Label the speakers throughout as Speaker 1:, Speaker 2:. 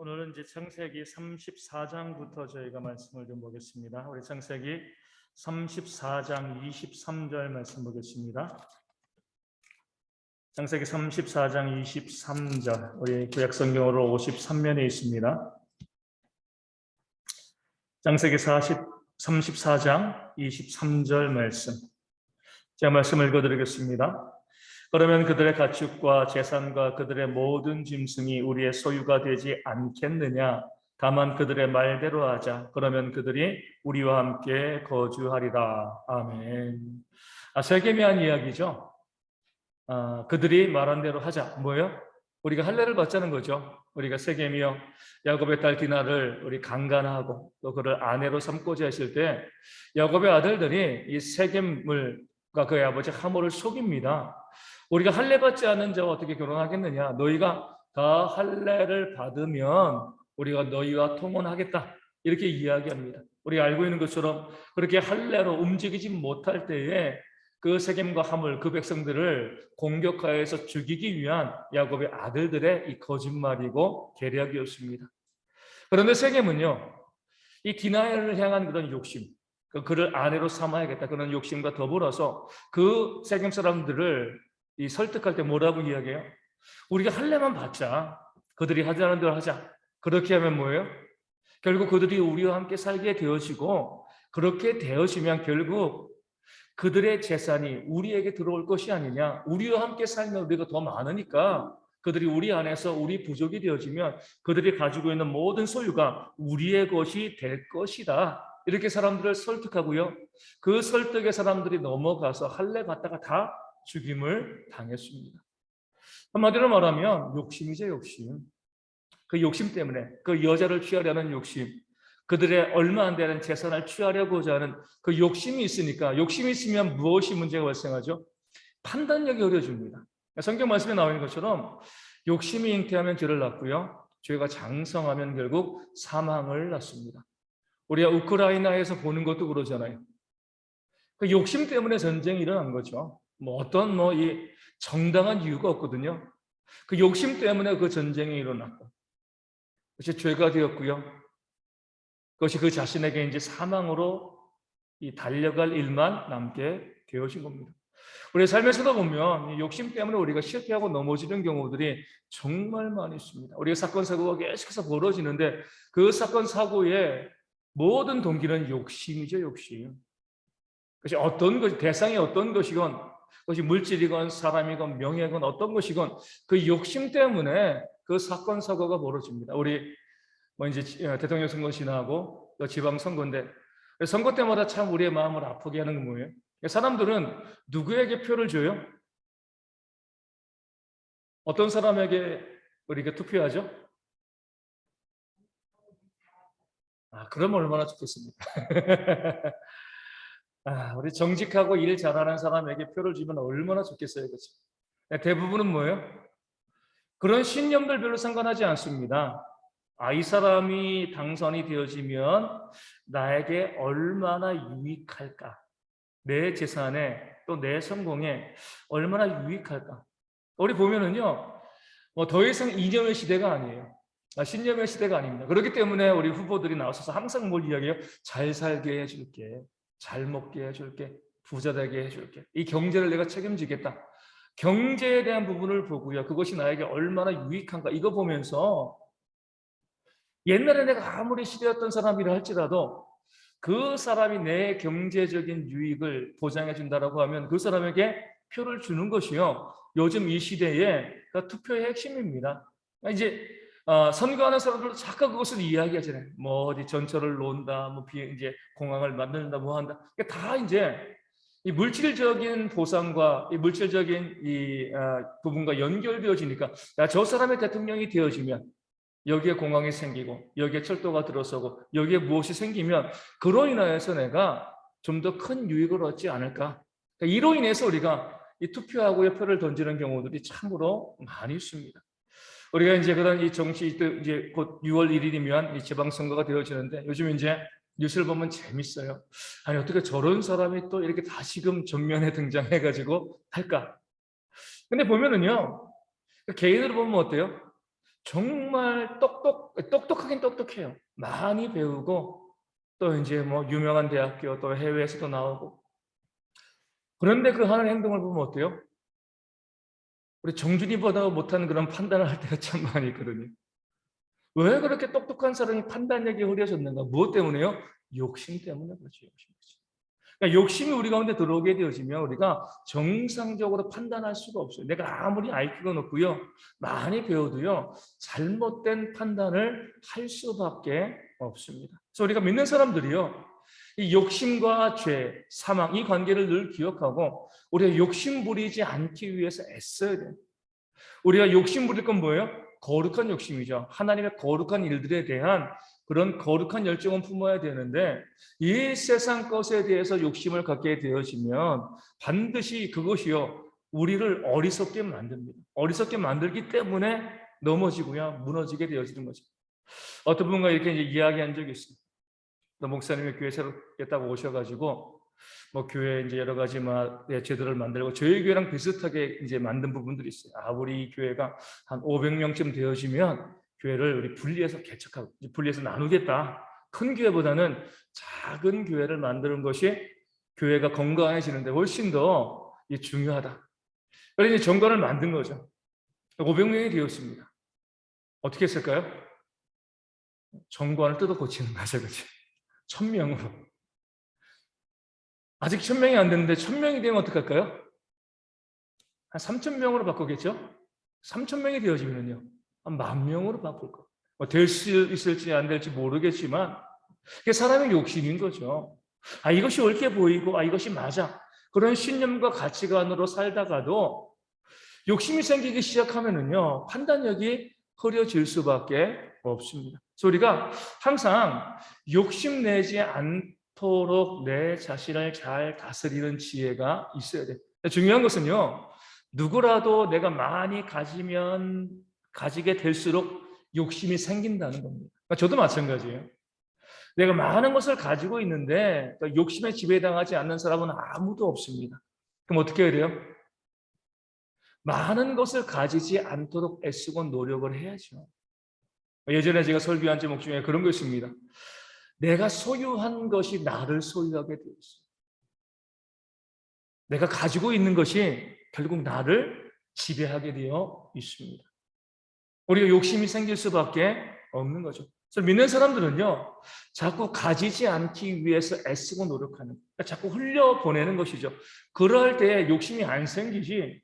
Speaker 1: 오늘은 이제 창세기 34장부터 저희가 말씀을 좀 보겠습니다. 우리 창세기 34장 23절 말씀 보겠습니다. 창세기 34장 23절, 우리 구약성경으로 53면에 있습니다. 창세기 34장 23절 말씀, 제가 말씀 읽어드리겠습니다. 그러면 그들의 가축과 재산과 그들의 모든 짐승이 우리의 소유가 되지 않겠느냐? 다만 그들의 말대로 하자. 그러면 그들이 우리와 함께 거주하리라. 아멘. 세겜이 한 이야기죠. 그들이 말한 대로 하자. 뭐예요? 우리가 할례를 받자는 거죠. 우리가 세겜이요, 야곱의 딸 디나를 우리 강간하고 또 그를 아내로 삼고자 했을 때 야곱의 아들들이 이 세겜과 그의 아버지 하모를 속입니다. 우리가 할례 받지 않은 자와 어떻게 결혼하겠느냐? 너희가 다 할례를 받으면 우리가 너희와 통혼하겠다. 이렇게 이야기합니다. 우리가 알고 있는 것처럼 그렇게 할례로 움직이지 못할 때에 그 세겜과 하물, 그 백성들을 공격하여서 죽이기 위한 야곱의 아들들의 이 거짓말이고 계략이었습니다. 그런데 세겜은요, 이 디나를 향한 그런 욕심, 그를 아내로 삼아야겠다 그런 욕심과 더불어서 그 세겜 사람들을 설득할 때 뭐라고 이야기해요? 우리가 할례만 받자. 그들이 하자는 대로 하자. 그렇게 하면 뭐예요? 결국 그들이 우리와 함께 살게 되어지고, 그렇게 되어지면 결국 그들의 재산이 우리에게 들어올 것이 아니냐. 우리와 함께 살면 우리가 더 많으니까 그들이 우리 안에서 우리 부족이 되어지면 그들이 가지고 있는 모든 소유가 우리의 것이 될 것이다. 이렇게 사람들을 설득하고요, 그 설득에 사람들이 넘어가서 할례 받다가 다 죽임을 당했습니다. 한마디로 말하면 욕심이죠, 욕심. 그 욕심 때문에, 그 여자를 취하려는 욕심, 그들의 얼마 안 되는 재산을 취하려고자 하는 그 욕심이 있으니까, 욕심이 있으면 무엇이 문제가 발생하죠? 판단력이 어려집니다. 성경 말씀에 나와 있는 것처럼 욕심이 잉태하면 죄를 낳고요, 죄가 장성하면 결국 사망을 낳습니다. 우리가 우크라이나에서 보는 것도 그러잖아요. 그 욕심 때문에 전쟁이 일어난 거죠. 어떤 이 정당한 이유가 없거든요. 그 욕심 때문에 그 전쟁이 일어났고, 그것이 죄가 되었고요, 그것이 그 자신에게 이제 사망으로 달려갈 일만 남게 되어진 겁니다. 우리 삶에서도 보면 욕심 때문에 우리가 실패하고 넘어지는 경우들이 정말 많이 있습니다. 우리가 사건 사고가 계속해서 벌어지는데 그 사건 사고의 모든 동기는 욕심이죠, 욕심. 그것이 어떤 것, 대상이 어떤 것이건, 그것이 물질이건 사람이건 명예건 어떤 것이건 그 욕심 때문에 그 사건 사고가 벌어집니다. 우리 이제 대통령 선거 지나고 또 지방 선거인데, 선거 때마다 참 우리의 마음을 아프게 하는 건 뭐예요? 사람들은 누구에게 표를 줘요? 어떤 사람에게 우리가 투표하죠? 그러면 얼마나 좋겠습니까? 우리 정직하고 일 잘하는 사람에게 표를 주면 얼마나 좋겠어요, 그렇죠? 대부분은 뭐예요? 그런 신념들 별로 상관하지 않습니다. 이 사람이 당선이 되어지면 나에게 얼마나 유익할까? 내 재산에 또 내 성공에 얼마나 유익할까? 우리 보면은요, 더 이상 이념의 시대가 아니에요. 신념의 시대가 아닙니다. 그렇기 때문에 우리 후보들이 나와서 항상 뭘 이야기해요? 잘 살게 해줄게, 잘 먹게 해줄게, 부자 되게 해줄게, 이 경제를 내가 책임지겠다. 경제에 대한 부분을 보고요, 그것이 나에게 얼마나 유익한가 이거 보면서, 옛날에 내가 아무리 시대였던 사람이라 할지라도 그 사람이 내 경제적인 유익을 보장해 준다라고 하면 그 사람에게 표를 주는 것이요, 요즘 이 시대의 투표의 핵심입니다. 이제 선거하는 사람들도 자꾸 그것을 이야기하잖아요. 어디 전철을 놓는다, 이제 공항을 만든다, 한다. 다 이제 이 물질적인 보상과 이 물질적인 이 부분과 연결되어지니까, 저 사람의 대통령이 되어지면 여기에 공항이 생기고 여기에 철도가 들어서고 여기에 무엇이 생기면 그로 인하여서 내가 좀 더 큰 유익을 얻지 않을까. 이로 인해서 우리가 이 투표하고 표를 던지는 경우들이 참으로 많이 있습니다. 우리가 이제 그런 이 정치, 이제 곧 6월 1일이면 이 지방선거가 되어지는데, 요즘 이제 뉴스를 보면 재밌어요. 아니, 어떻게 저런 사람이 또 이렇게 다시금 전면에 등장해가지고 할까? 근데 보면은요, 개인으로 보면 어때요? 정말 똑똑하긴 똑똑해요. 많이 배우고 또 이제 뭐 유명한 대학교 또 해외에서도 나오고. 그런데 그 하는 행동을 보면 어때요? 우리 정준이보다 못한 그런 판단을 할 때가 참 많이 있거든요. 왜 그렇게 똑똑한 사람이 판단력이 흐려졌는가? 무엇 때문에요? 욕심 때문에 그렇죠. 욕심. 그러니까 욕심이 우리 가운데 들어오게 되어지면 우리가 정상적으로 판단할 수가 없어요. 내가 아무리 IQ가 높고요, 많이 배워도요, 잘못된 판단을 할 수밖에 없습니다. 그래서 우리가 믿는 사람들이요, 이 욕심과 죄, 사망, 이 관계를 늘 기억하고 우리가 욕심 부리지 않기 위해서 애써야 돼요. 우리가 욕심 부릴 건 뭐예요? 거룩한 욕심이죠. 하나님의 거룩한 일들에 대한 그런 거룩한 열정은 품어야 되는데 이 세상 것에 대해서 욕심을 갖게 되어지면 반드시 그것이요 우리를 어리석게 만듭니다. 어리석게 만들기 때문에 넘어지고요 무너지게 되어지는 거죠. 어떤 분과 이렇게 이제 이야기한 적이 있어요. 목사님이 교회 새로 겠다고 오셔가지고 뭐 교회 이제 여러 가지 제도를 만들고 저희 교회랑 비슷하게 이제 만든 부분들이 있어요. 우리 교회가 한 500명쯤 되어지면 교회를 우리 분리해서 개척하고 분리해서 나누겠다. 큰 교회보다는 작은 교회를 만드는 것이 교회가 건강해지는데 훨씬 더 중요하다. 그래서 이제 정관을 만든 거죠. 500명이 되었습니다. 어떻게 했을까요? 정관을 뜯어 고치는 거죠, 그렇죠? 1000명으로. 아직 1000명이 안 됐는데 1000명이 되면 어떡할까요? 한 3000명으로 바꾸겠죠? 3000명이 되어지면요. 한 10,000명으로 바꿀 거. 될 수 있을지 안 될지 모르겠지만 그게 사람의 욕심인 거죠. 이것이 옳게 보이고 이것이 맞아. 그런 신념과 가치관으로 살다가도 욕심이 생기기 시작하면은요. 판단력이 흐려질 수밖에 없습니다. 그래서 우리가 항상 욕심내지 않도록 내 자신을 잘 다스리는 지혜가 있어야 돼요. 중요한 것은요. 누구라도 내가 많이 가지게 될수록 욕심이 생긴다는 겁니다. 저도 마찬가지예요. 내가 많은 것을 가지고 있는데 욕심에 지배당하지 않는 사람은 아무도 없습니다. 그럼 어떻게 해야 돼요? 많은 것을 가지지 않도록 애쓰고 노력을 해야죠. 예전에 제가 설교한 제목 중에 그런 거 있습니다. 내가 소유한 것이 나를 소유하게 되었어요. 내가 가지고 있는 것이 결국 나를 지배하게 되어 있습니다. 우리가 욕심이 생길 수밖에 없는 거죠. 그래서 믿는 사람들은요, 자꾸 가지지 않기 위해서 애쓰고 노력하는, 그러니까 자꾸 흘려보내는 것이죠. 그럴 때 욕심이 안 생기지.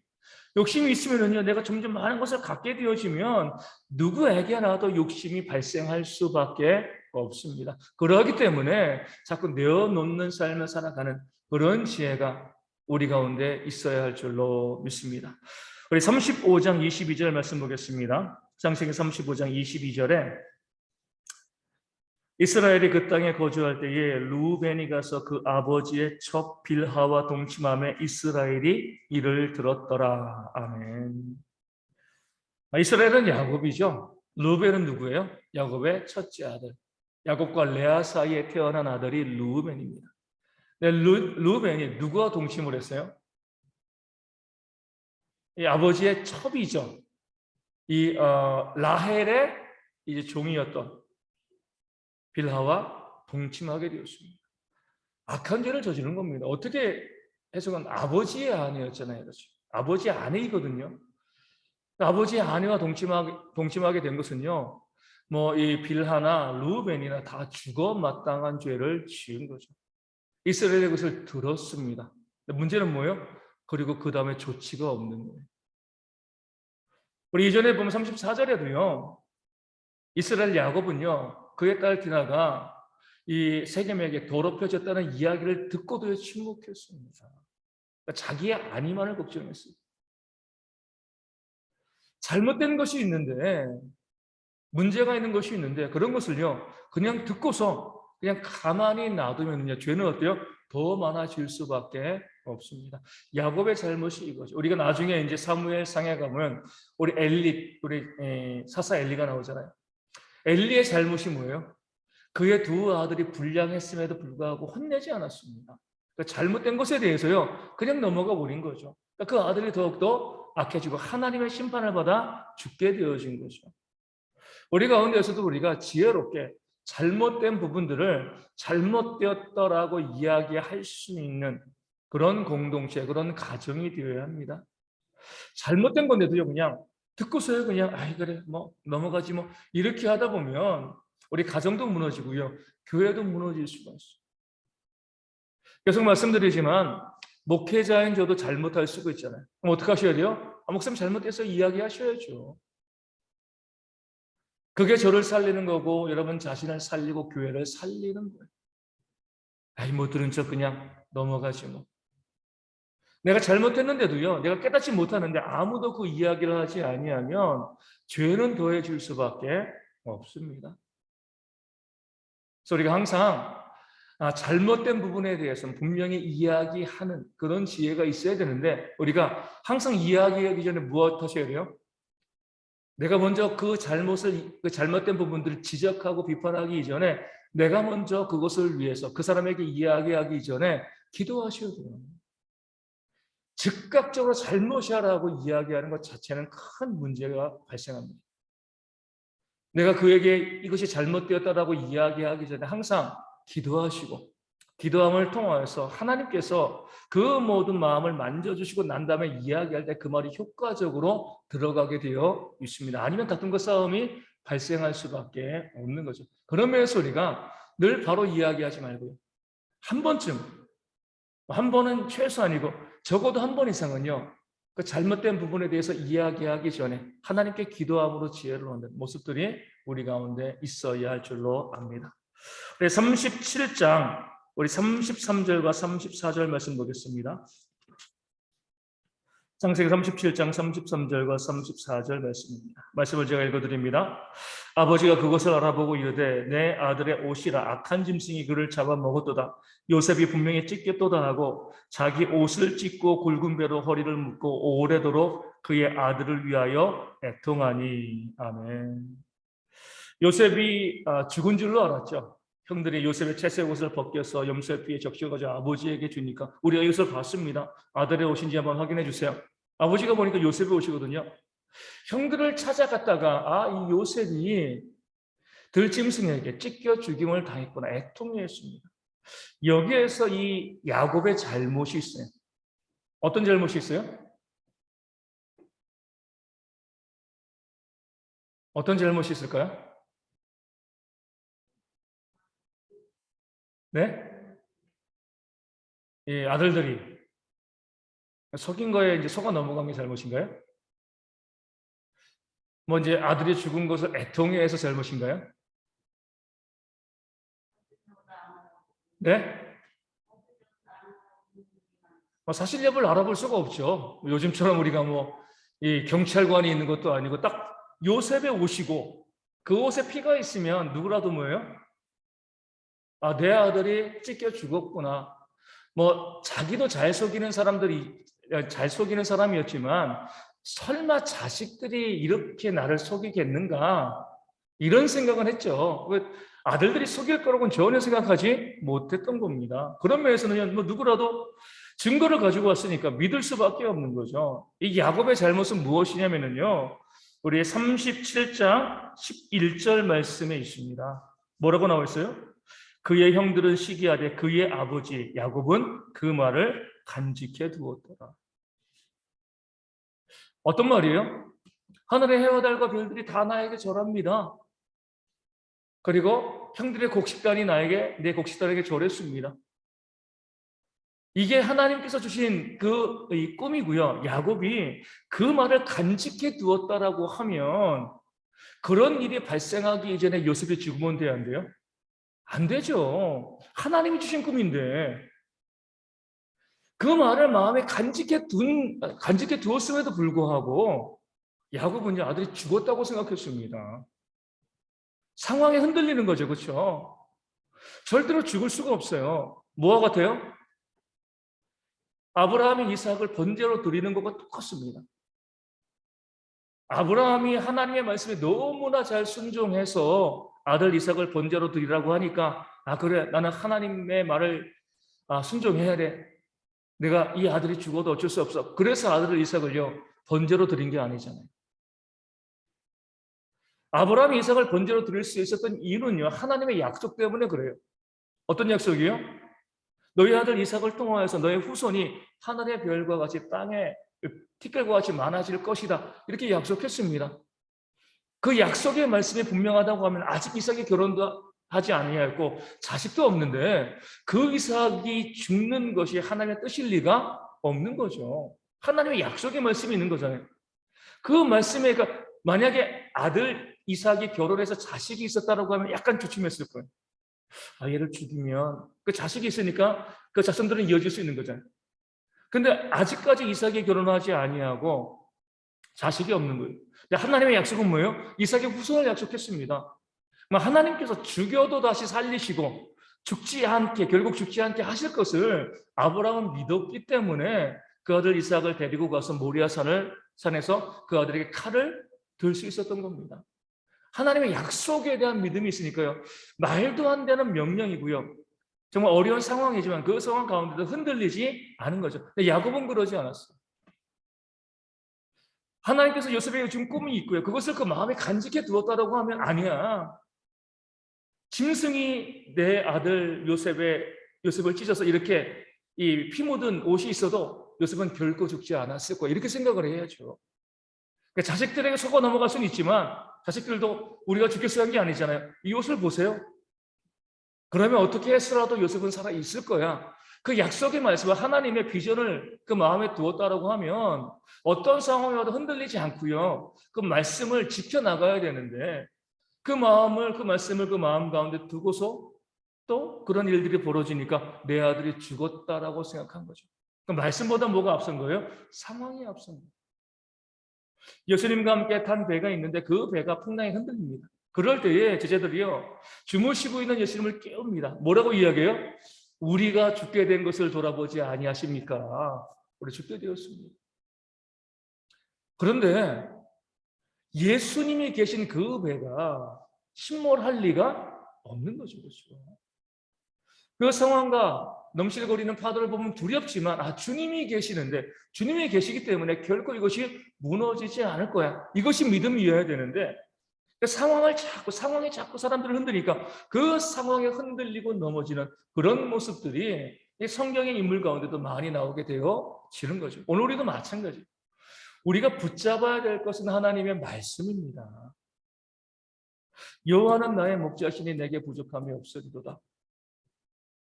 Speaker 1: 욕심이 있으면요, 내가 점점 많은 것을 갖게 되어지면 누구에게나도 욕심이 발생할 수밖에 없습니다. 그렇기 때문에 자꾸 내어놓는 삶을 살아가는 그런 지혜가 우리 가운데 있어야 할 줄로 믿습니다. 우리 35장 22절 말씀 보겠습니다. 창세기 35장 22절에 이스라엘이 그 땅에 거주할 때에 루벤이 가서 그 아버지의 첩 빌하와 동침함에 이스라엘이 이를 들었더라. 아멘. 이스라엘은 야곱이죠. 루벤은 누구예요? 야곱의 첫째 아들. 야곱과 레아 사이에 태어난 아들이 루벤입니다. 루벤이 누구와 동침을 했어요? 이 아버지의 첩이죠. 이 라헬의 이제 종이었던 빌하와 동침하게 되었습니다. 악한 죄를 저지른 겁니다. 어떻게 해석은 아버지의 아내였잖아요. 그렇죠? 아버지의 아내이거든요. 아버지의 아내와 동침하게 된 것은요. 뭐 이 빌하나 루벤이나 다 죽어 마땅한 죄를 지은 거죠. 이스라엘이 그것을 들었습니다. 문제는 뭐예요? 그리고 그 다음에 조치가 없는 거예요. 우리 이전에 보면 34절에도요. 이스라엘 야곱은요. 그의 딸 디나가 이 세겜에게 더럽혀졌다는 이야기를 듣고도 침묵했습니다. 그러니까 자기의 안위만을 걱정했어요. 잘못된 것이 있는데 문제가 있는 것이 있는데 그런 것을요. 그냥 듣고서 그냥 가만히 놔두면요. 죄는 어때요? 더 많아질 수밖에 없습니다. 야곱의 잘못이 이거죠. 우리가 나중에 이제 사무엘상에 가면 우리 사사 엘리가 나오잖아요. 엘리의 잘못이 뭐예요? 그의 두 아들이 불량했음에도 불구하고 혼내지 않았습니다. 그러니까 잘못된 것에 대해서요, 그냥 넘어가 버린 거죠. 그러니까 그 아들이 더욱더 악해지고 하나님의 심판을 받아 죽게 되어진 거죠. 우리 가운데에서도 우리가 지혜롭게 잘못된 부분들을 잘못되었다라고 이야기할 수 있는 그런 공동체, 그런 가정이 되어야 합니다. 잘못된 건데도요, 그냥 듣고서요, 그냥 아이 그래 뭐 넘어가지 뭐 이렇게 하다 보면 우리 가정도 무너지고요, 교회도 무너질 수가 있어요. 계속 말씀드리지만 목회자인 저도 잘못할 수가 있잖아요. 그럼 어떻게 하셔야 돼요? 목사님 잘못해서 이야기하셔야죠. 그게 저를 살리는 거고 여러분 자신을 살리고 교회를 살리는 거예요. 아이 못 들은 척 그냥 넘어가지 뭐. 내가 잘못했는데도요, 내가 깨닫지 못하는데 아무도 그 이야기를 하지 아니하면 죄는 더해질 수밖에 없습니다. 그래서 우리가 항상 잘못된 부분에 대해서는 분명히 이야기하는 그런 지혜가 있어야 되는데, 우리가 항상 이야기하기 전에 무엇 하셔야 돼요? 내가 먼저 그 잘못된 부분들을 지적하고 비판하기 이전에 내가 먼저 그것을 위해서 그 사람에게 이야기하기 전에 기도하셔야 돼요. 즉각적으로 잘못이라고 이야기하는 것 자체는 큰 문제가 발생합니다. 내가 그에게 이것이 잘못되었다라고 이야기하기 전에 항상 기도하시고, 기도함을 통하여서 하나님께서 그 모든 마음을 만져주시고 난 다음에 이야기할 때 그 말이 효과적으로 들어가게 되어 있습니다. 아니면 다툼과 싸움이 발생할 수밖에 없는 거죠. 그런 면에서 우리가 늘 바로 이야기하지 말고요, 한 번쯤, 한 번은 최소한이고 적어도 한 번 이상은요, 그 잘못된 부분에 대해서 이야기하기 전에 하나님께 기도함으로 지혜를 얻는 모습들이 우리 가운데 있어야 할 줄로 압니다. 우리 37장 우리 33절과 34절 말씀 보겠습니다. 창세기 37장 33절과 34절 말씀입니다. 말씀을 제가 읽어드립니다. 아버지가 그것을 알아보고 이르되 내 아들의 옷이라 악한 짐승이 그를 잡아먹었도다. 요셉이 분명히 찢겼도다 하고 자기 옷을 찢고 굵은 배로 허리를 묶고 오래도록 그의 아들을 위하여 애통하니. 아멘. 요셉이 죽은 줄로 알았죠. 형들이 요셉의 채색 옷을 벗겨서 염소의 피에 적셔가지고 아버지에게 주니까 우리가 이것을 봤습니다. 아들의 옷인지 한번 확인해 주세요. 아버지가 보니까 요셉의 옷이거든요. 형들을 찾아갔다가 이 요셉이 들짐승에게 찢겨 죽임을 당했구나 애통했습니다. 여기에서 이 야곱의 잘못이 있어요. 어떤 잘못이 있어요? 어떤 잘못이 있을까요? 네? 이 아들들이 속인 거에 이제 속아 넘어간 게 잘못인가요? 뭐 이제 아들이 죽은 것을 애통해서 잘못인가요? 네? 사실 여부를 알아볼 수가 없죠. 요즘처럼 우리가 이 경찰관이 있는 것도 아니고 딱 요셉의 옷이고 그 옷에 피가 있으면 누구라도 뭐예요? 내 아들이 찢겨 죽었구나. 자기도 잘 속이는 사람이었지만 설마 자식들이 이렇게 나를 속이겠는가? 이런 생각은 했죠. 아들들이 속일 거라고는 전혀 생각하지 못했던 겁니다. 그런 면에서는 누구라도 증거를 가지고 왔으니까 믿을 수밖에 없는 거죠. 이 야곱의 잘못은 무엇이냐면요, 우리 37장 11절 말씀에 있습니다. 뭐라고 나와 있어요? 그의 형들은 시기하되 그의 아버지 야곱은 그 말을 간직해 두었더라. 어떤 말이에요? 하늘의 해와 달과 별들이 다 나에게 절합니다. 그리고 형들의 곡식단이 내 곡식단에게 절했습니다. 이게 하나님께서 주신 이 꿈이고요. 야곱이 그 말을 간직해 두었다라고 하면 그런 일이 발생하기 이전에 요셉이 죽으면 돼야 안 돼요? 안 되죠. 하나님이 주신 꿈인데 그 말을 마음에 간직해 두었음에도 불구하고 야곱은 아들이 죽었다고 생각했습니다. 상황이 흔들리는 거죠. 그렇죠? 절대로 죽을 수가 없어요. 뭐와 같아요? 아브라함이 이삭을 번제로 드리는 것과 똑같습니다. 아브라함이 하나님의 말씀에 너무나 잘 순종해서 아들 이삭을 번제로 드리라고 하니까 그래 나는 하나님의 말을 순종해야 돼. 내가 이 아들이 죽어도 어쩔 수 없어. 그래서 아들 이삭을요 번제로 드린 게 아니잖아요. 아브라함이 이삭을 번제로 드릴 수 있었던 이유는요, 하나님의 약속 때문에 그래요. 어떤 약속이요? 너희 아들 이삭을 통하여서 너의 후손이 하늘의 별과 같이 땅의 티끌과 같이 많아질 것이다. 이렇게 약속했습니다. 그 약속의 말씀이 분명하다고 하면 아직 이삭이 결혼도 하지 아니하였고 자식도 없는데 그 이삭이 죽는 것이 하나님의 뜻일 리가 없는 거죠. 하나님의 약속의 말씀이 있는 거잖아요. 그 말씀에 만약에 아들 이삭이 결혼해서 자식이 있었다라고 하면 약간 주춤했을 거예요. 아, 얘를 죽이면 그 자식이 있으니까 그 자손들은 이어질 수 있는 거잖아요. 근데 아직까지 이삭이 결혼하지 아니하고 자식이 없는 거예요. 근데 하나님의 약속은 뭐예요? 이삭의 후손을 약속했습니다. 하나님께서 죽여도 다시 살리시고 죽지 않게, 결국 죽지 않게 하실 것을 아브라함은 믿었기 때문에 그 아들 이삭을 데리고 가서 모리아 산에서 그 아들에게 칼을 들 수 있었던 겁니다. 하나님의 약속에 대한 믿음이 있으니까요. 말도 안 되는 명령이고요. 정말 어려운 상황이지만 그 상황 가운데도 흔들리지 않은 거죠. 근데 야곱은 그러지 않았어요. 하나님께서 요셉에게 준 꿈이 있고요. 그것을 그 마음에 간직해 두었다라고 하면 아니야. 짐승이 내 아들 요셉을 찢어서 이렇게 이 피 묻은 옷이 있어도 요셉은 결코 죽지 않았을 거야. 이렇게 생각을 해야죠. 그러니까 자식들에게 속아 넘어갈 수는 있지만 자식들도 우리가 죽겠어 한 게 아니잖아요. 이 옷을 보세요. 그러면 어떻게 해서라도 요셉은 살아 있을 거야. 그 약속의 말씀을 하나님의 비전을 그 마음에 두었다라고 하면 어떤 상황이 와도 흔들리지 않고요. 그 말씀을 지켜나가야 되는데 그 말씀을 그 마음 가운데 두고서 또 그런 일들이 벌어지니까 내 아들이 죽었다라고 생각한 거죠. 그 말씀보다 뭐가 앞선 거예요? 상황이 앞선 거예요. 예수님과 함께 탄 배가 있는데 그 배가 풍랑에 흔들립니다. 그럴 때에 제자들이요, 주무시고 있는 예수님을 깨웁니다. 뭐라고 이야기해요? 우리가 죽게 된 것을 돌아보지 아니하십니까? 우리 죽게 되었습니다. 그런데 예수님이 계신 그 배가 침몰할 리가 없는 거죠. 그렇죠? 그 상황과 넘실거리는 파도를 보면 두렵지만 주님이 계시는데 주님이 계시기 때문에 결코 이것이 무너지지 않을 거야. 이것이 믿음이어야 되는데 상황이 자꾸 사람들을 흔드니까 그 상황에 흔들리고 넘어지는 그런 모습들이 성경의 인물 가운데도 많이 나오게 되어지는 거죠. 오늘 우리도 마찬가지. 우리가 붙잡아야 될 것은 하나님의 말씀입니다. 여호와는 나의 목자시니 내게 부족함이 없으리로다.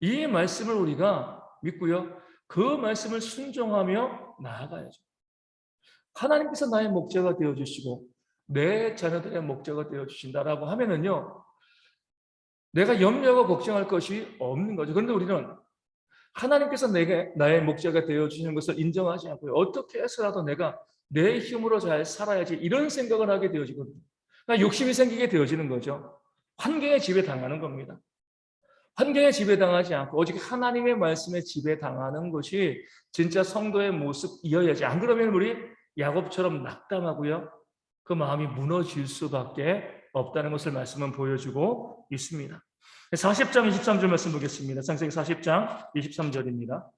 Speaker 1: 이 말씀을 우리가 믿고요. 그 말씀을 순종하며 나아가야죠. 하나님께서 나의 목자가 되어주시고 내 자녀들의 목자가 되어주신다라고 하면은요. 내가 염려하고 걱정할 것이 없는 거죠. 그런데 우리는 하나님께서 내게 나의 목자가 되어주시는 것을 인정하지 않고요. 어떻게 해서라도 내가 내 힘으로 잘 살아야지 이런 생각을 하게 되어지거든요. 그러니까 욕심이 생기게 되어지는 거죠. 환경에 지배당하는 겁니다. 환경에 지배당하지 않고 오직 하나님의 말씀에 지배당하는 것이 진짜 성도의 모습이어야지. 안 그러면 우리 야곱처럼 낙담하고요. 그 마음이 무너질 수밖에 없다는 것을 말씀은 보여주고 있습니다. 40장 23절 말씀 보겠습니다. 창세기 40장 23절입니다.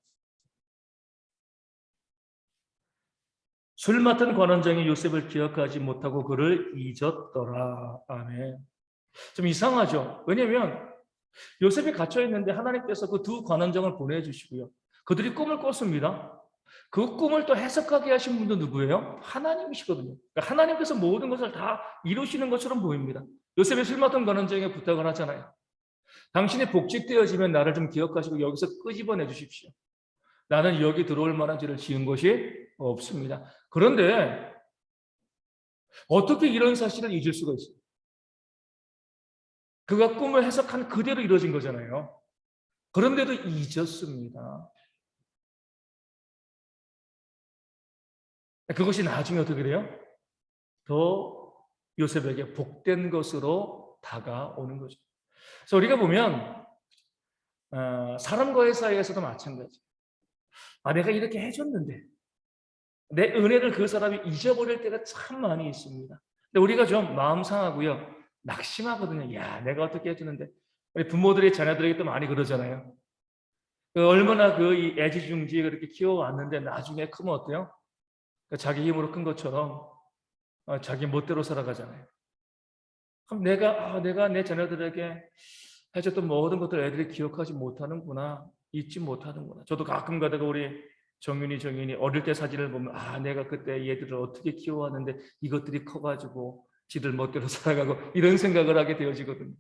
Speaker 1: 술 맡은 관원장이 요셉을 기억하지 못하고 그를 잊었더라. 아멘. 좀 이상하죠? 왜냐하면 요셉이 갇혀 있는데 하나님께서 그 두 관원장을 보내주시고요. 그들이 꿈을 꿨습니다. 그 꿈을 또 해석하게 하신 분도 누구예요? 하나님이시거든요. 그러니까 하나님께서 모든 것을 다 이루시는 것처럼 보입니다. 요셉의 술 맡은 관원장에게 부탁을 하잖아요. 당신이 복직되어지면 나를 좀 기억하시고 여기서 끄집어내 주십시오. 나는 여기 들어올 만한 죄를 지은 것이 없습니다. 그런데 어떻게 이런 사실을 잊을 수가 있어요? 그가 꿈을 해석한 그대로 이루어진 거잖아요. 그런데도 잊었습니다. 그것이 나중에 어떻게 돼요? 더 요셉에게 복된 것으로 다가오는 거죠. 그래서 우리가 보면 사람과의 사이에서도 마찬가지. 내가 이렇게 해줬는데 내 은혜를 그 사람이 잊어버릴 때가 참 많이 있습니다. 근데 우리가 좀 마음 상하고요. 낙심하거든요. 야, 내가 어떻게 해주는데. 우리 부모들이 자녀들에게 또 많이 그러잖아요. 얼마나 이 애지중지 그렇게 키워왔는데 나중에 크면 어때요? 자기 힘으로 큰 것처럼 자기 멋대로 살아가잖아요. 그럼 내가 내 자녀들에게 해줬던 모든 것들 애들이 기억하지 못하는구나. 잊지 못하는구나. 저도 가끔 가다가 우리 정윤이 어릴 때 사진을 보면 내가 그때 얘들을 어떻게 키워왔는데 이것들이 커가지고 지들 멋대로 살아가고 이런 생각을 하게 되어지거든요.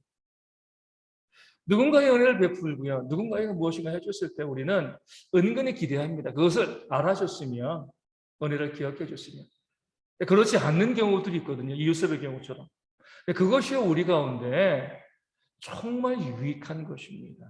Speaker 1: 누군가의 은혜를 베풀고요. 누군가에게 무엇인가 해줬을 때 우리는 은근히 기대합니다. 그것을 알아줬으면 은혜를 기억해 줬으면. 그렇지 않는 경우들이 있거든요. 이웃의 경우처럼. 그것이 우리 가운데 정말 유익한 것입니다.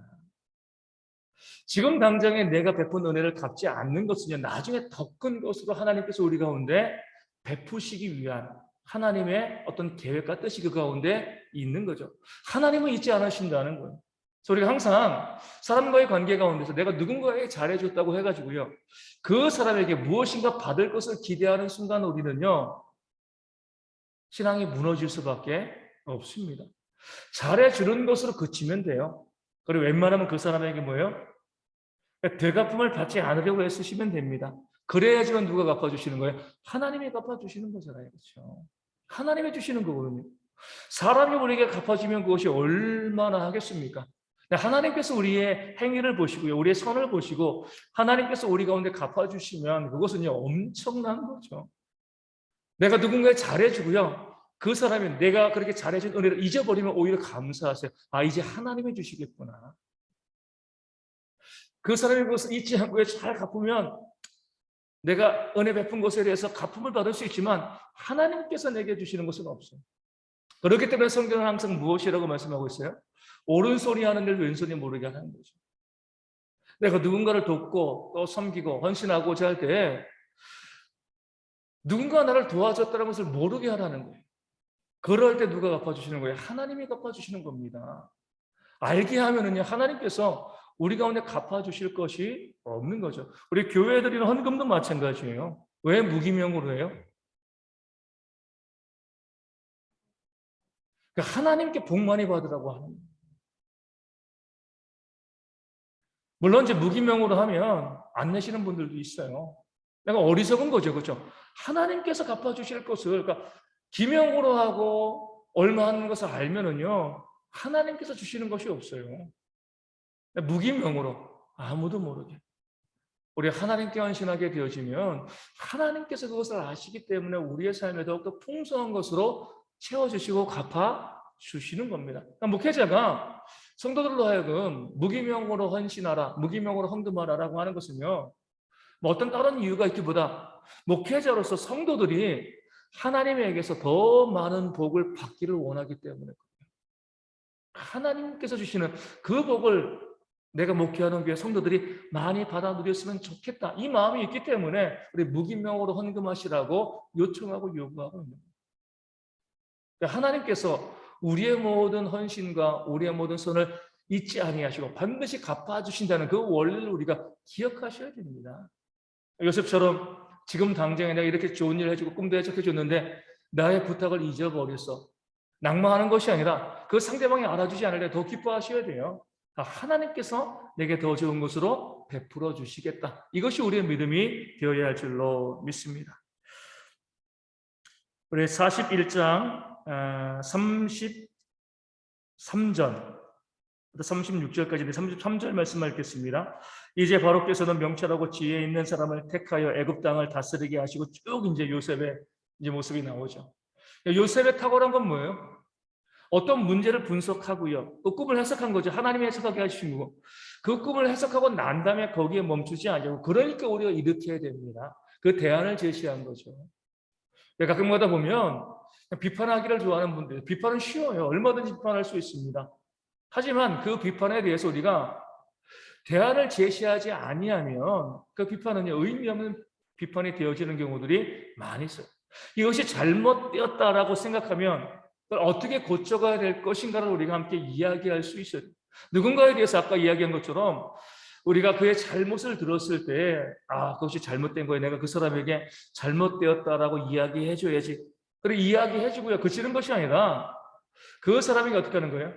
Speaker 1: 지금 당장에 내가 베푼 은혜를 갚지 않는 것은요, 나중에 더 큰 것으로 하나님께서 우리 가운데 베푸시기 위한 하나님의 어떤 계획과 뜻이 그 가운데 있는 거죠. 하나님은 잊지 않으신다는 거예요. 그래서 우리가 항상 사람과의 관계 가운데서 내가 누군가에게 잘해줬다고 해가지고요, 그 사람에게 무엇인가 받을 것을 기대하는 순간 우리는요, 신앙이 무너질 수밖에 없습니다. 잘해주는 것으로 그치면 돼요. 그리고 웬만하면 그 사람에게 뭐예요? 되갚음을 받지 않으려고 애쓰시면 됩니다. 그래야지만 누가 갚아주시는 거예요? 하나님이 갚아주시는 거잖아요. 그렇죠? 하나님이 주시는 거거든요. 사람이 우리에게 갚아주면 그것이 얼마나 하겠습니까? 하나님께서 우리의 행위를 보시고요. 우리의 선을 보시고 하나님께서 우리 가운데 갚아주시면 그것은요. 엄청난 거죠. 내가 누군가에 잘해주고요. 그 사람이 내가 그렇게 잘해준 은혜를 잊어버리면 오히려 감사하세요. 이제 하나님이 주시겠구나. 그 사람이 그것을 잊지 않고 잘 갚으면 내가 은혜 베푼 것에 대해서 갚음을 받을 수 있지만 하나님께서 내게 주시는 것은 없어요. 그렇기 때문에 성경은 항상 무엇이라고 말씀하고 있어요? 오른손이 하는 일 왼손이 모르게 하는 거죠. 내가 누군가를 돕고 또 섬기고 헌신하고자 할 때 누군가 나를 도와줬다는 것을 모르게 하라는 거예요. 그럴 때 누가 갚아주시는 거예요? 하나님이 갚아주시는 겁니다. 알게 하면은요, 하나님께서 우리 가운데 갚아주실 것이 없는 거죠. 우리 교회에 드리는 헌금도 마찬가지예요. 왜 무기명으로 해요? 하나님께 복 많이 받으라고 하는 거예요. 물론 이제 무기명으로 하면 안 내시는 분들도 있어요. 내가 어리석은 거죠. 그렇죠? 하나님께서 갚아주실 것을, 그러니까 기명으로 하고 얼마 하는 것을 알면은요, 하나님께서 주시는 것이 없어요. 무기명으로 아무도 모르게. 우리 하나님께 헌신하게 되어지면 하나님께서 그것을 아시기 때문에 우리의 삶에 더욱더 풍성한 것으로 채워주시고 갚아주시는 겁니다. 그러니까 목회자가 성도들로 하여금 무기명으로 헌신하라, 무기명으로 헌금하라라고 하는 것은요, 뭐 어떤 다른 이유가 있기보다 목회자로서 성도들이 하나님에게서 더 많은 복을 받기를 원하기 때문에 하나님께서 주시는 그 복을 내가 목회하는 교회 성도들이 많이 받아 누렸으면 좋겠다. 이 마음이 있기 때문에 우리 무기명으로 헌금하시라고 요청하고 요구하고 있는 거예요. 하나님께서 우리의 모든 헌신과 우리의 모든 선을 잊지 아니하시고 반드시 갚아주신다는 그 원리를 우리가 기억하셔야 됩니다. 요셉처럼 지금 당장에 내가 이렇게 좋은 일을 해주고 꿈도 해적해줬는데 나의 부탁을 잊어버렸어. 낭망하는 것이 아니라 그 상대방이 알아주지 않을 때 더 기뻐하셔야 돼요. 하나님께서 내게 더 좋은 것으로 베풀어 주시겠다. 이것이 우리의 믿음이 되어야 할 줄로 믿습니다. 우리 41장 33절 36절까지 33절 말씀 읽겠습니다. 이제 바로께서는 명철하고 지혜 있는 사람을 택하여 애굽 땅을 다스리게 하시고 쭉 이제 요셉의 이제 모습이 나오죠. 요셉의 탁월한 건 뭐예요? 어떤 문제를 분석하고요. 그 꿈을 해석한 거죠. 하나님이 해석하게 하신 거고. 그 꿈을 해석하고 난 다음에 거기에 멈추지 않고 그러니까 우리가 이렇게 해야 됩니다. 그 대안을 제시한 거죠. 가끔가다 보면 비판하기를 좋아하는 분들, 비판은 쉬워요. 얼마든지 비판할 수 있습니다. 하지만 그 비판에 대해서 우리가 대안을 제시하지 아니하면 그 비판은요, 의미 없는 비판이 되어지는 경우들이 많이 있어요. 이것이 잘못되었다라고 생각하면 그걸 어떻게 고쳐가야 될 것인가를 우리가 함께 이야기할 수 있어요. 누군가에 대해서 아까 이야기한 것처럼 우리가 그의 잘못을 들었을 때 그것이 잘못된 거예요. 내가 그 사람에게 잘못되었다라고 이야기해줘야지. 그리고 이야기해주고요. 그치는 것이 아니라 그 사람에게 어떻게 하는 거예요?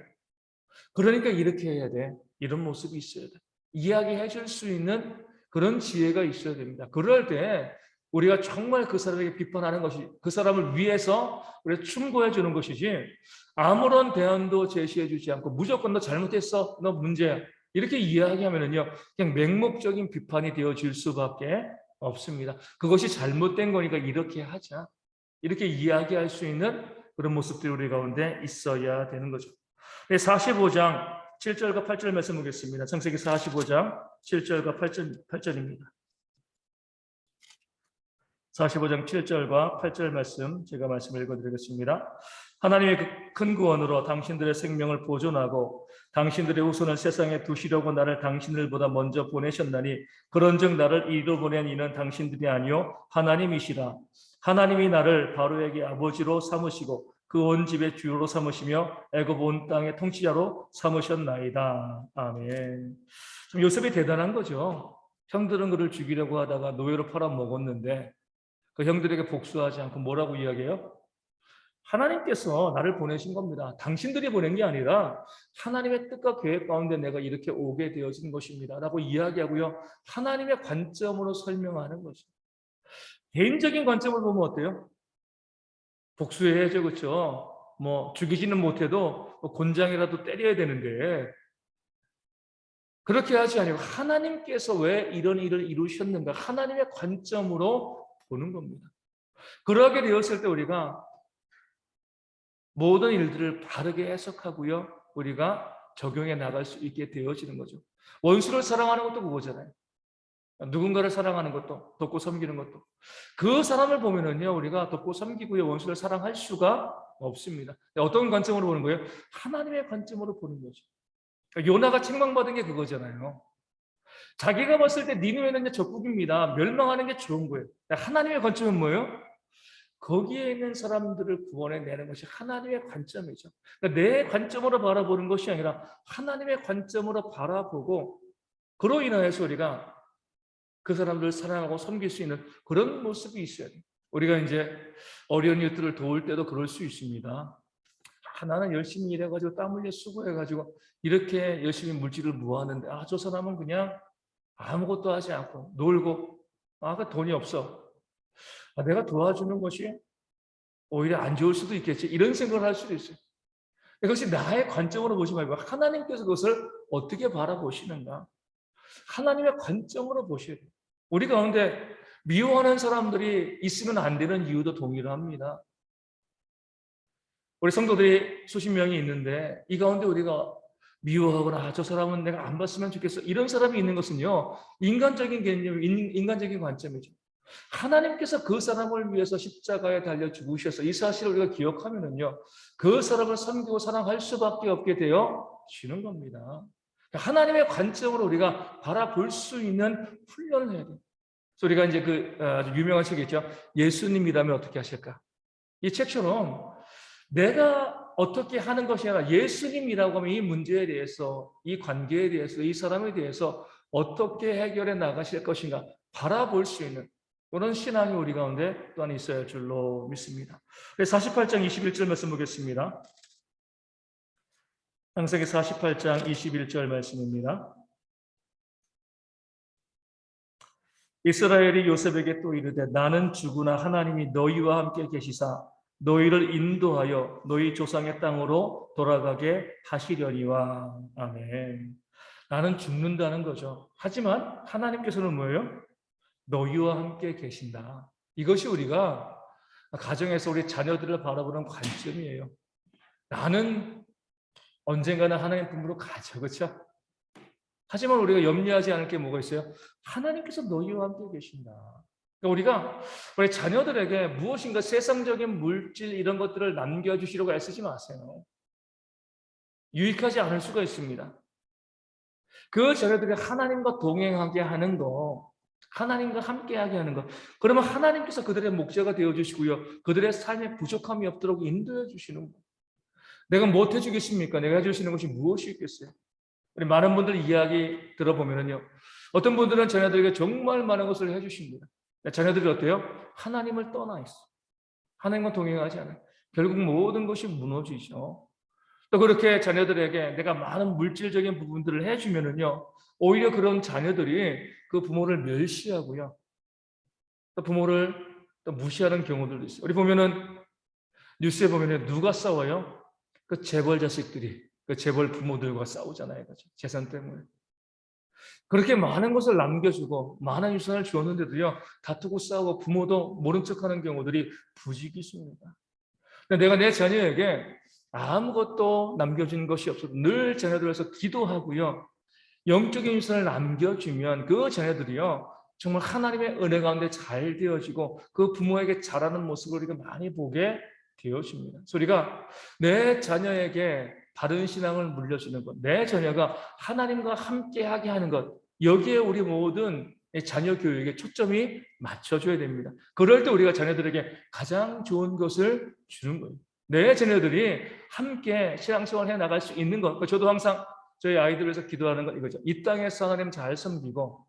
Speaker 1: 그러니까 이렇게 해야 돼. 이런 모습이 있어야 돼. 이야기해 줄 수 있는 그런 지혜가 있어야 됩니다. 그럴 때 우리가 정말 그 사람에게 비판하는 것이 그 사람을 위해서 우리가 충고해 주는 것이지 아무런 대안도 제시해 주지 않고 무조건 너 잘못했어, 너 문제야 이렇게 이야기하면은요 그냥 맹목적인 비판이 되어질 수밖에 없습니다. 그것이 잘못된 거니까 이렇게 하자 이렇게 이야기할 수 있는 그런 모습들이 우리 가운데 있어야 되는 거죠. 45장 7절과 8절 말씀 보겠습니다. 창세기 45장 7절과 8절입니다. 45장 7절과 8절 말씀 제가 말씀을 읽어드리겠습니다. 하나님의 큰 구원으로 당신들의 생명을 보존하고 당신들의 후손을 세상에 두시려고 나를 당신들보다 먼저 보내셨나니 그런즉 나를 이리로 보낸 이는 당신들이 아니요 하나님이시라. 하나님이 나를 바로에게 아버지로 삼으시고 그 온 집의 주요로 삼으시며 애굽 온 땅의 통치자로 삼으셨나이다. 아멘. 좀 요셉이 대단한 거죠. 형들은 그를 죽이려고 하다가 노예로 팔아먹었는데 그 형들에게 복수하지 않고 뭐라고 이야기해요? 하나님께서 나를 보내신 겁니다. 당신들이 보낸 게 아니라 하나님의 뜻과 계획 가운데 내가 이렇게 오게 되어진 것입니다. 라고 이야기하고요. 하나님의 관점으로 설명하는 거죠. 개인적인 관점을 보면 어때요? 복수해야죠. 그렇죠? 뭐 죽이지는 못해도 곤장이라도 때려야 되는데 그렇게 하지 아니고 하나님께서 왜 이런 일을 이루셨는가 하나님의 관점으로 보는 겁니다. 그러하게 되었을 때 우리가 모든 일들을 바르게 해석하고요. 우리가 적용해 나갈 수 있게 되어지는 거죠. 원수를 사랑하는 것도 그거잖아요. 누군가를 사랑하는 것도 돕고 섬기는 것도 그 사람을 보면은요 우리가 돕고 섬기고요 원수를 사랑할 수가 없습니다. 어떤 관점으로 보는 거예요? 하나님의 관점으로 보는 거죠. 요나가 책망받은 게 그거잖아요. 자기가 봤을 때 니느웨는 적국입니다. 멸망하는 게 좋은 거예요. 하나님의 관점은 뭐예요? 거기에 있는 사람들을 구원해내는 것이 하나님의 관점이죠. 그러니까 내 관점으로 바라보는 것이 아니라 하나님의 관점으로 바라보고 그로 인하여서 우리가 그 사람들을 사랑하고 섬길 수 있는 그런 모습이 있어야 돼요. 우리가 이제 어려운 이웃들을 도울 때도 그럴 수 있습니다. 나는 열심히 일해가지고 땀 흘려 수고해가지고 이렇게 열심히 물질을 모았는데 저 사람은 그냥 아무것도 하지 않고 놀고 그 돈이 없어. 내가 도와주는 것이 오히려 안 좋을 수도 있겠지. 이런 생각을 할 수도 있어요. 그것이 나의 관점으로 보지 말고 하나님께서 그것을 어떻게 바라보시는가. 하나님의 관점으로 보셔야 돼요. 우리 가운데 미워하는 사람들이 있으면 안 되는 이유도 동일합니다. 우리 성도들이 수십 명이 있는데 이 가운데 우리가 미워하거나 저 사람은 내가 안 봤으면 좋겠어 이런 사람이 있는 것은요 인간적인 개념, 인간적인 관점이죠. 하나님께서 그 사람을 위해서 십자가에 달려 죽으셔서 이 사실을 우리가 기억하면은요 그 사람을 섬기고 사랑할 수밖에 없게 되어지는 겁니다. 하나님의 관점으로 우리가 바라볼 수 있는 훈련을 해야 돼요. 그래서 우리가 이제 그 아주 유명한 책이 있죠. 예수님이라면 어떻게 하실까? 이 책처럼 내가 어떻게 하는 것이 아니라 예수님이라고 하면 이 문제에 대해서, 이 관계에 대해서, 이 사람에 대해서 어떻게 해결해 나가실 것인가 바라볼 수 있는 그런 신앙이 우리 가운데 또한 있어야 할 줄로 믿습니다. 48장 21절 말씀 보겠습니다. 창세기 48장 21절 말씀입니다. 이스라엘이 요셉에게 또 이르되 나는 주구나 하나님이 너희와 함께 계시사 너희를 인도하여 너희 조상의 땅으로 돌아가게 하시려니와. 아멘. 나는 죽는다는 거죠. 하지만 하나님께서는 뭐예요? 너희와 함께 계신다. 이것이 우리가 가정에서 우리 자녀들을 바라보는 관점이에요. 나는 언젠가는 하나님 품으로 가죠. 그렇죠? 하지만 우리가 염려하지 않을 게 뭐가 있어요? 하나님께서 너희와 함께 계신다. 그러니까 우리 자녀들에게 무엇인가 세상적인 물질 이런 것들을 남겨주시려고 애쓰지 마세요. 유익하지 않을 수가 있습니다. 그 자녀들이 하나님과 동행하게 하는 거, 하나님과 함께하게 하는 것. 그러면 하나님께서 그들의 목자가 되어주시고요. 그들의 삶에 부족함이 없도록 인도해 주시는 거. 내가 못 해주겠습니까? 내가 해주시는 것이 무엇이 있겠어요? 우리 많은 분들 이야기 들어보면요. 어떤 분들은 자녀들에게 정말 많은 것을 해주십니다. 자녀들이 어때요? 하나님을 떠나 있어. 하나님과 동행하지 않아요. 결국 모든 것이 무너지죠. 또 그렇게 자녀들에게 내가 많은 물질적인 부분들을 해주면은요. 오히려 그런 자녀들이 그 부모를 멸시하고요. 또 부모를 또 무시하는 경우들도 있어요. 우리 보면은 뉴스에 보면은 누가 싸워요? 그 재벌 자식들이 그 재벌 부모들과 싸우잖아요. 그죠? 재산 때문에. 그렇게 많은 것을 남겨주고 많은 유산을 주었는데도요, 다투고 싸우고 부모도 모른 척하는 경우들이 부지기수입니다. 내가 내 자녀에게 아무것도 남겨준 것이 없어도 늘 자녀들 위해서 기도하고요, 영적인 유산을 남겨주면 그 자녀들이요, 정말 하나님의 은혜 가운데 잘 되어지고 그 부모에게 잘하는 모습을 우리가 많이 보게 되어집니다. 그래서 우리가 내 자녀에게 바른 신앙을 물려주는 것, 내 자녀가 하나님과 함께하게 하는 것, 여기에 우리 모든 자녀 교육에 초점이 맞춰줘야 됩니다. 그럴 때 우리가 자녀들에게 가장 좋은 것을 주는 거예요. 내 자녀들이 함께 신앙생활 해 나갈 수 있는 것. 저도 항상 저희 아이들을 위해서 기도하는 건 이거죠. 이 땅에서 하나님 잘 섬기고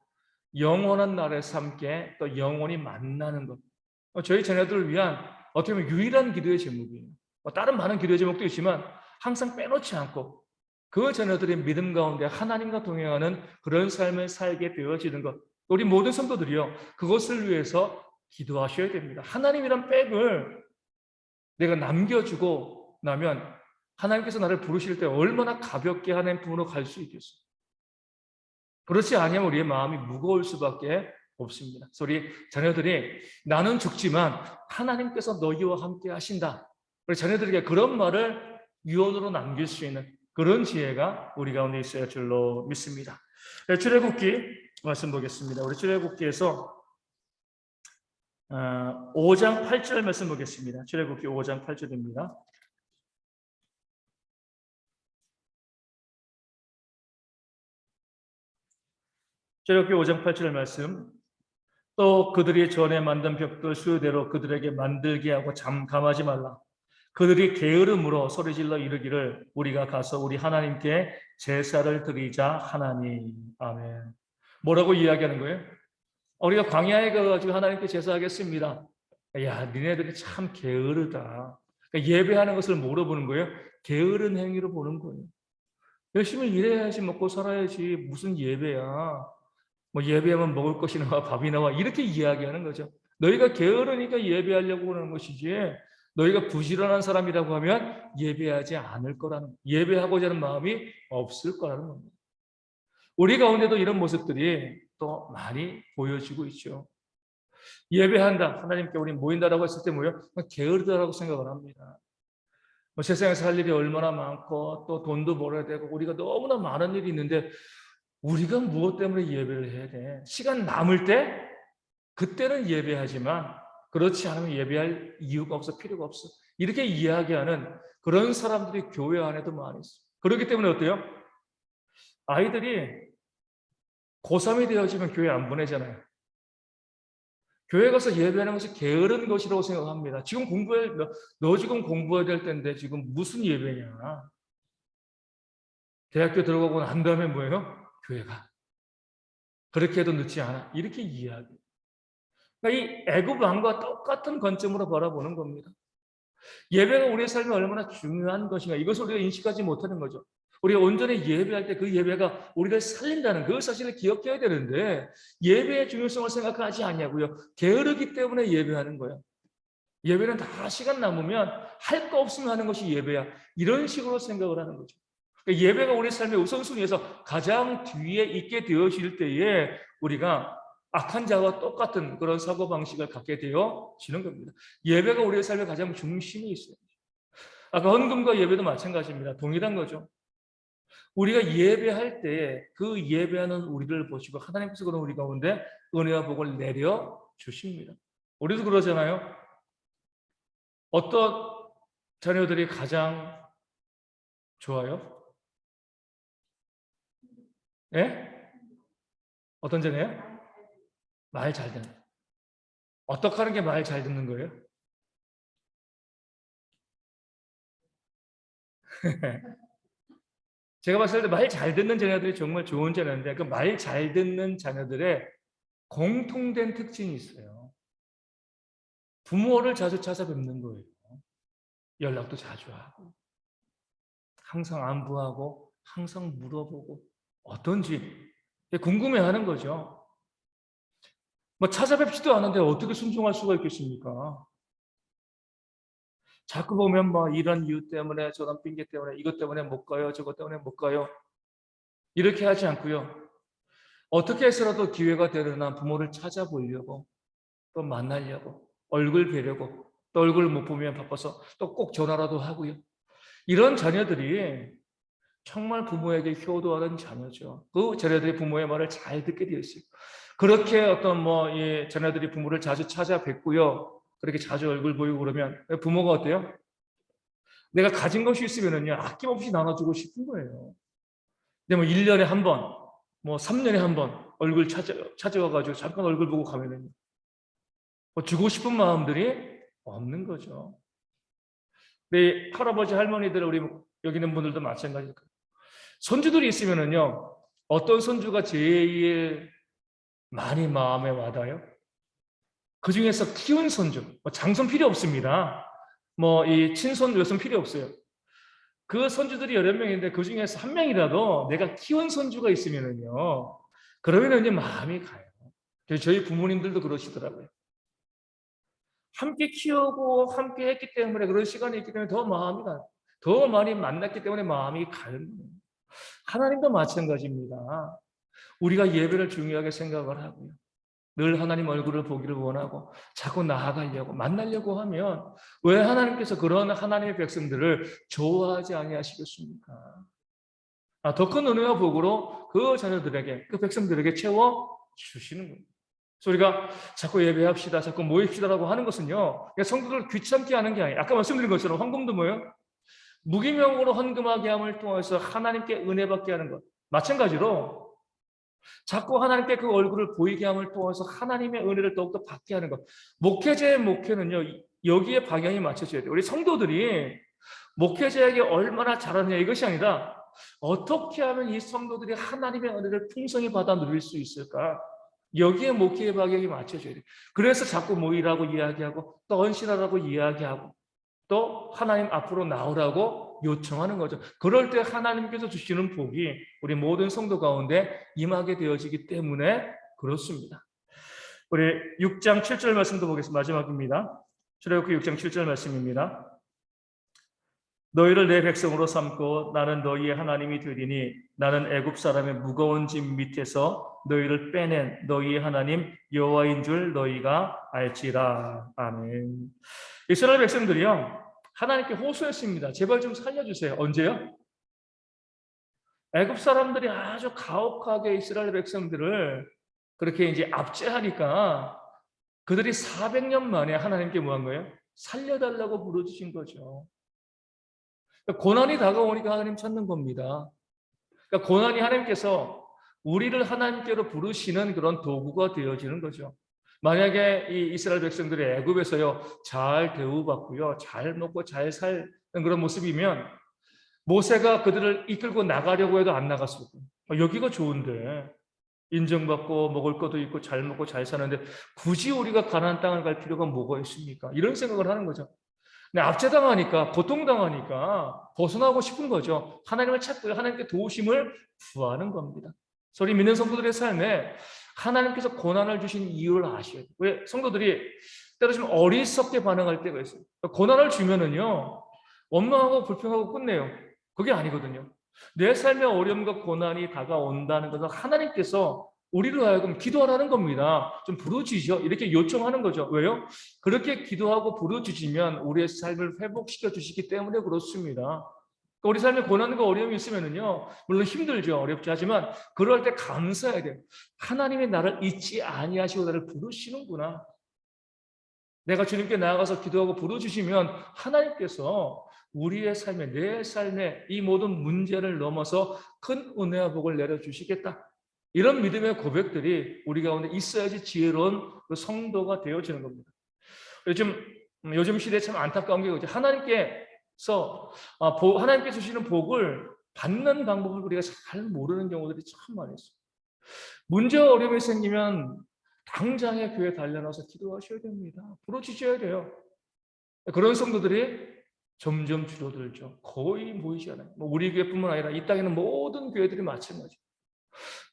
Speaker 1: 영원한 나라에서 함께 또 영원히 만나는 것. 저희 자녀들을 위한 어떻게 보면 유일한 기도의 제목이에요. 다른 많은 기도의 제목도 있지만 항상 빼놓지 않고 그 자녀들의 믿음 가운데 하나님과 동행하는 그런 삶을 살게 되어지는 것. 우리 모든 성도들이요, 그것을 위해서 기도하셔야 됩니다. 하나님이란 백을 내가 남겨주고 나면 하나님께서 나를 부르실 때 얼마나 가볍게 하나님 품으로 갈 수 있겠어요. 그렇지 않으면 우리의 마음이 무거울 수밖에 없습니다. 그래서 우리 자녀들이 나는 죽지만 하나님께서 너희와 함께 하신다. 우리 자녀들에게 그런 말을 유언으로 남길 수 있는 그런 지혜가 우리 가운데 있어야 할 줄로 믿습니다. 출애굽기 말씀 보겠습니다. 우리 출애굽기에서 5장 8절 말씀 보겠습니다. 출애굽기 5장 8절입니다. 출애굽기 5장 8절 말씀. 또 그들이 전에 만든 벽돌 수요대로 그들에게 만들게 하고 잠잠하지 말라. 그들이 게으름으로 소리질러 이르기를 우리가 가서 우리 하나님께 제사를 드리자 하나니. 아멘. 뭐라고 이야기하는 거예요? 우리가 광야에 가가지고 하나님께 제사하겠습니다. 야, 니네들이 참 게으르다. 그러니까 예배하는 것을 뭐로 보는 거예요? 게으른 행위로 보는 거예요. 열심히 일해야지 먹고 살아야지 무슨 예배야. 뭐 예배하면 먹을 것이 나와 밥이 나와 이렇게 이야기하는 거죠. 너희가 게으르니까 예배하려고 하는 것이지 너희가 부지런한 사람이라고 하면 예배하지 않을 거라는, 예배하고자 하는 마음이 없을 거라는 겁니다. 우리 가운데도 이런 모습들이 또 많이 보여지고 있죠. 예배한다, 하나님께 우리 모인다라고 했을 때 뭐예요? 게으르다라고 생각을 합니다. 뭐 세상에서 할 일이 얼마나 많고 또 돈도 벌어야 되고 우리가 너무나 많은 일이 있는데 우리가 무엇 때문에 예배를 해야 돼? 시간 남을 때 그때는 예배하지만 그렇지 않으면 예배할 이유가 없어, 필요가 없어. 이렇게 이야기하는 그런 사람들이 교회 안에도 많이 있어요. 그렇기 때문에 어때요? 아이들이 고3이 되어지면 교회 안 보내잖아요. 교회 가서 예배하는 것이 게으른 것이라고 생각합니다. 지금 공부해, 너 지금 공부해야 될 텐데 지금 무슨 예배냐? 대학교 들어가고 난 다음에 뭐예요? 교회가. 그렇게 해도 늦지 않아. 이렇게 이야기. 그러니까 이 애굽 왕과 똑같은 관점으로 바라보는 겁니다. 예배가 우리의 삶에 얼마나 중요한 것인가, 이것을 우리가 인식하지 못하는 거죠. 우리가 온전히 예배할 때 그 예배가 우리를 살린다는 그 사실을 기억해야 되는데 예배의 중요성을 생각하지 않냐고요. 게으르기 때문에 예배하는 거예요. 예배는 다 시간 남으면 할 거 없으면 하는 것이 예배야. 이런 식으로 생각을 하는 거죠. 그러니까 예배가 우리 삶의 우선순위에서 가장 뒤에 있게 되어질 때에 우리가 악한 자와 똑같은 그런 사고방식을 갖게 되어지는 겁니다. 예배가 우리의 삶의 가장 중심에 있어요. 아까 헌금과 예배도 마찬가지입니다. 동일한 거죠. 우리가 예배할 때 그 예배하는 우리를 보시고 하나님께서 그런 우리 가운데 은혜와 복을 내려 주십니다. 우리도 그러잖아요. 어떤 자녀들이 가장 좋아요? 예? 어떤 자녀요? 말 잘 듣는. 어떻게 하는 게 말 잘 듣는 거예요? 제가 봤을 때 말 잘 듣는 자녀들이 정말 좋은 자녀인데 그 말 잘 듣는 자녀들의 공통된 특징이 있어요. 부모를 자주 찾아뵙는 거예요. 연락도 자주 하고 항상 안부하고 항상 물어보고 어떤지 궁금해하는 거죠. 뭐 찾아뵙지도 않은데 어떻게 순종할 수가 있겠습니까? 자꾸 보면 뭐 이런 이유 때문에 저런 핑계 때문에 이것 때문에 못 가요. 저것 때문에 못 가요. 이렇게 하지 않고요. 어떻게 해서라도 기회가 되는 한 부모를 찾아보려고 또 만나려고 얼굴 뵈려고 또 얼굴 못 보면 바빠서 또 꼭 전화라도 하고요. 이런 자녀들이 정말 부모에게 효도하는 자녀죠. 그 자녀들이 부모의 말을 잘 듣게 되어 있어요. 그렇게 어떤 이 자녀들이 부모를 자주 찾아뵙고요. 그렇게 자주 얼굴 보이고 그러면 부모가 어때요? 내가 가진 것이 있으면은요, 아낌없이 나눠주고 싶은 거예요. 근데 뭐 1년에 한 번, 뭐 3년에 한 번 얼굴 찾아와가지고 잠깐 얼굴 보고 가면은 뭐 주고 싶은 마음들이 없는 거죠. 우리 할아버지, 할머니들, 우리 여기 있는 분들도 마찬가지일 거예요. 손주들이 있으면은요, 어떤 손주가 제일 많이 마음에 와닿아요? 그 중에서 키운 손주, 뭐 장손 필요 없습니다. 뭐 이 친손, 외손 필요 없어요. 그 손주들이 여러 명인데 그 중에서 한 명이라도 내가 키운 손주가 있으면은요, 그러면은 마음이 가요. 저희 부모님들도 그러시더라고요. 함께 키우고 함께 했기 때문에 그런 시간이 있기 때문에 더 마음이 가요. 더 많이 만났기 때문에 마음이 가는 거예요. 하나님도 마찬가지입니다. 우리가 예배를 중요하게 생각을 하고요. 늘 하나님 얼굴을 보기를 원하고 자꾸 나아가려고 만나려고 하면 왜 하나님께서 그런 하나님의 백성들을 좋아하지 아니하시겠습니까? 더 큰 은혜와 복으로 그 자녀들에게 그 백성들에게 채워 주시는 거예요. 그래서 우리가 자꾸 예배합시다, 자꾸 모입시다라고 하는 것은요, 성도들 귀찮게 하는 게 아니에요. 아까 말씀드린 것처럼 헌금도 뭐예요? 무기명으로 헌금하게 함을 통해서 하나님께 은혜 받게 하는 것. 마찬가지로 자꾸 하나님께 그 얼굴을 보이게 함을 통해서 하나님의 은혜를 더욱더 받게 하는 것. 목회자의 목회는요, 여기에 방향이 맞춰져야 돼요. 우리 성도들이 목회자에게 얼마나 잘하느냐 이것이 아니라 어떻게 하면 이 성도들이 하나님의 은혜를 풍성히 받아 누릴 수 있을까? 여기에 목회의 방향이 맞춰져야 돼요. 그래서 자꾸 모이라고 이야기하고 또 언신하라고 이야기하고 또 하나님 앞으로 나오라고 요청하는 거죠. 그럴 때 하나님께서 주시는 복이 우리 모든 성도 가운데 임하게 되어지기 때문에 그렇습니다. 우리 6장 7절 말씀도 보겠습니다. 마지막입니다. 출애굽기 6장 7절 말씀입니다. 너희를 내 백성으로 삼고 나는 너희의 하나님이 되리니 나는 애굽 사람의 무거운 짐 밑에서 너희를 빼낸 너희의 하나님 여호와인 줄 너희가 알지라. 아멘. 이스라엘 백성들이요, 하나님께 호소했습니다. 제발 좀 살려주세요. 언제요? 애굽 사람들이 아주 가혹하게 이스라엘 백성들을 그렇게 이제 압제하니까 그들이 400년 만에 하나님께 뭐 한 거예요? 살려달라고 부르짖은 거죠. 고난이 다가오니까 하나님 찾는 겁니다. 그러니까 고난이 하나님께서 우리를 하나님께로 부르시는 그런 도구가 되어지는 거죠. 만약에 이 이스라엘 백성들이 애굽에서요 잘 대우받고요 잘 먹고 잘 사는 그런 모습이면 모세가 그들을 이끌고 나가려고 해도 안 나갔을 거예요. 여기가 좋은데 인정받고 먹을 것도 있고 잘 먹고 잘 사는데 굳이 우리가 가나안 땅을 갈 필요가 뭐가 있습니까? 이런 생각을 하는 거죠. 근데 압제당하니까 고통당하니까 벗어나고 싶은 거죠. 하나님을 찾고요. 하나님께 도우심을 구하는 겁니다. 소리 믿는 성도들의 삶에 하나님께서 고난을 주신 이유를 아셔야 돼요. 왜 성도들이 때로 좀 어리석게 반응할 때가 있어요. 고난을 주면은요 원망하고 불평하고 끝내요. 그게 아니거든요. 내 삶의 어려움과 고난이 다가온다는 것은 하나님께서 우리로 하여금 기도하라는 겁니다. 좀 부르짖어 이렇게 요청하는 거죠. 왜요? 그렇게 기도하고 부르짖으면 우리의 삶을 회복시켜 주시기 때문에 그렇습니다. 우리 삶에 고난과 어려움이 있으면은요, 물론 힘들죠, 어렵죠. 하지만 그럴 때 감사해야 돼요. 하나님이 나를 잊지 아니하시고 나를 부르시는구나. 내가 주님께 나아가서 기도하고 부르짖으면 하나님께서 우리의 삶에, 내 삶에 이 모든 문제를 넘어서 큰 은혜와 복을 내려주시겠다. 이런 믿음의 고백들이 우리 가운데 있어야지 지혜로운 그 성도가 되어지는 겁니다. 요즘 시대에 참 안타까운 게 하나님께서 하나님께 주시는 복을 받는 방법을 우리가 잘 모르는 경우들이 참 많이 있어요. 문제와 어려움이 생기면 당장에 교회 달려나서 기도하셔야 됩니다. 부르짖어야 돼요. 그런 성도들이 점점 줄어들죠. 거의 보이지 않아요. 우리 교회뿐만 아니라 이 땅에는 모든 교회들이 마찬가지예요.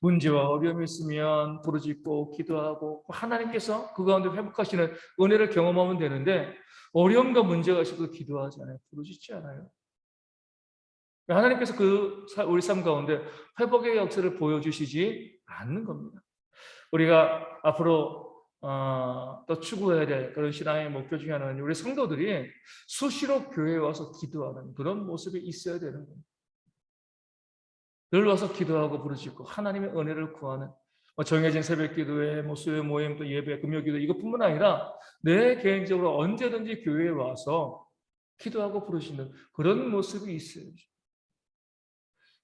Speaker 1: 문제와 어려움이 있으면 부르짖고 기도하고 하나님께서 그 가운데 회복하시는 은혜를 경험하면 되는데 어려움과 문제가 있어도 기도하지 않아요. 부르짖지 않아요. 하나님께서 우리 삶 가운데 회복의 역사를 보여주시지 않는 겁니다. 우리가 앞으로 또 추구해야 될 그런 신앙의 목표 중에 하나는 우리 성도들이 수시로 교회에 와서 기도하는 그런 모습이 있어야 되는 겁니다. 늘 와서 기도하고 부르짖고 하나님의 은혜를 구하는 정해진 새벽 기도회, 수요 모임, 또 예배, 금요 기도 이것뿐만 아니라 내 개인적으로 언제든지 교회에 와서 기도하고 부르짖는 그런 모습이 있어요.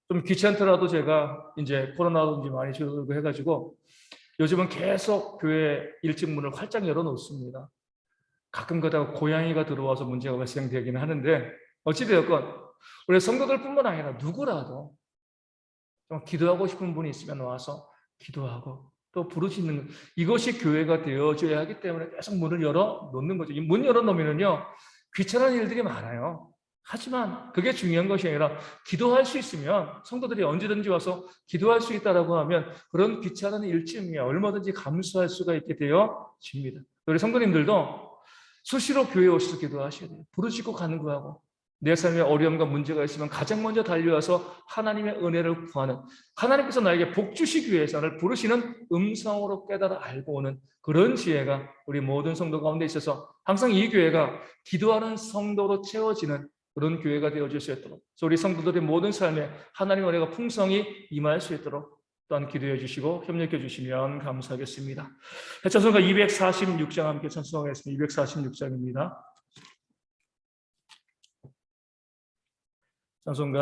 Speaker 1: 좀 귀찮더라도 제가 이제 코로나도 이제 많이 줄어들고 해가지고 요즘은 계속 교회 일찍 문을 활짝 열어놓습니다. 가끔 가다가 고양이가 들어와서 문제가 발생되기는 하는데 어찌되었건 우리 성도들뿐만 아니라 누구라도 좀 기도하고 싶은 분이 있으면 와서 기도하고 또 부르짖는 이것이 교회가 되어줘야 하기 때문에 계속 문을 열어놓는 거죠. 이 문 열어놓으면요 귀찮은 일들이 많아요. 하지만 그게 중요한 것이 아니라 기도할 수 있으면 성도들이 언제든지 와서 기도할 수 있다라고 하면 그런 귀찮은 일쯤이야 얼마든지 감수할 수가 있게 되어집니다. 우리 성도님들도 수시로 교회에 오셔서 기도하셔야 돼요. 부르짖고 간구하고 내 삶에 어려움과 문제가 있으면 가장 먼저 달려와서 하나님의 은혜를 구하는 하나님께서 나에게 복 주시기 위해서 나를 부르시는 음성으로 깨달아 알고 오는 그런 지혜가 우리 모든 성도 가운데 있어서 항상 이 교회가 기도하는 성도로 채워지는 그런 교회가 되어질 수 있도록 우리 성도들의 모든 삶에 하나님의 은혜가 풍성히 임할 수 있도록 또한 기도해 주시고 협력해 주시면 감사하겠습니다. 찬송가 246장 함께 찬송하겠습니다. 246장입니다. 찬송가